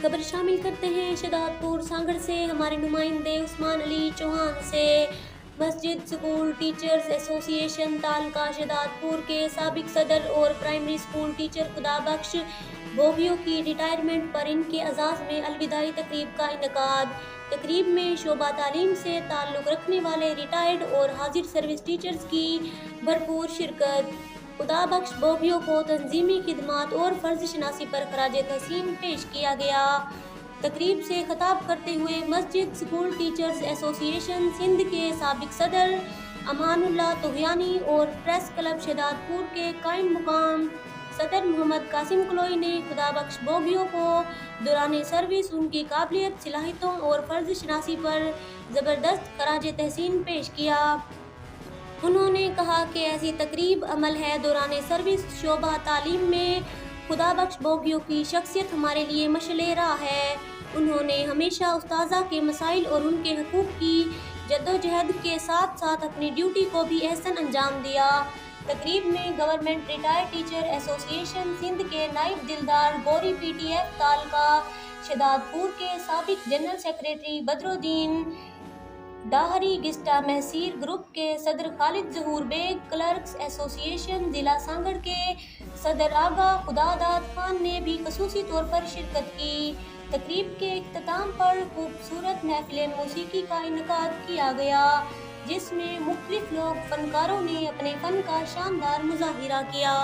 खबर शामिल करते हैं शहदादपुर सांगड़ से। हमारे नुमाइंदे उस्मान अली चौहान से। मस्जिद स्कूल टीचर्स एसोसिएशन तालका शहदादपुर के साबिक सदर और प्राइमरी स्कूल टीचर खुदाबख्श बोगियों की रिटायरमेंट पर इनके एजाज़ में अलविदाई तकरीब का इनेकाद। तकरीब में शोबा तालीम से ताल्लुक़ रखने वाले रिटायर्ड और हाजिर सर्विस टीचर्स की भरपूर शिरकत। खुदाबख्श बोगियों को तंजीमी खिदमात और फ़र्ज़ शनासी पर खराज तहसीन पेश किया गया। तकरीब से खिताब करते हुए मस्जिद स्कूल टीचर्स एसोसिएशन सिंध के साबिक सदर अमानुल्लाह तोहियानी और प्रेस क्लब शहदादपुर के कायम मुकाम सदर मोहम्मद कासिम कलोई ने खुदाबख्श बोगियों को दौरान सर्विस उनकी काबिलियत, सलाहियतों और फ़र्ज़ शनासी पर ज़बरदस्त खराज तहसीन पेश किया। उन्होंने कहा कि ऐसी तकरीब अमल है दौरान सर्विस शोबा तालीम में खुदाबख्श बोगियों की शख्सियत हमारे लिए मशअले राह है। उन्होंने हमेशा उस्ताज़ा के मसाइल और उनके हकूक़ की जद्दोजहद के साथ साथ अपनी ड्यूटी को भी एहसन अंजाम दिया। तकरीब में government retired teacher association Sindh के नायब दिलदार गौरी पीटीएफ तालका शहदादपुर के साबिक जनरल सेक्रेटरी बदरुद्दीन दाहरी गिस्टा महसीर ग्रुप के सदर खालिद ज़हूर बेग, क्लर्क्स एसोसिएशन ज़िला सांगड़ के सदर आगा खुदादाद खान ने भी खसूसी तौर पर शिरकत की। तकरीब के इख्तिताम पर खूबसूरत महफिल मौसीकी का इनेकाद किया गया, जिसमें मुख्तलिफ लोग फनकारों ने अपने फ़न का शानदार मुज़ाहिरा किया।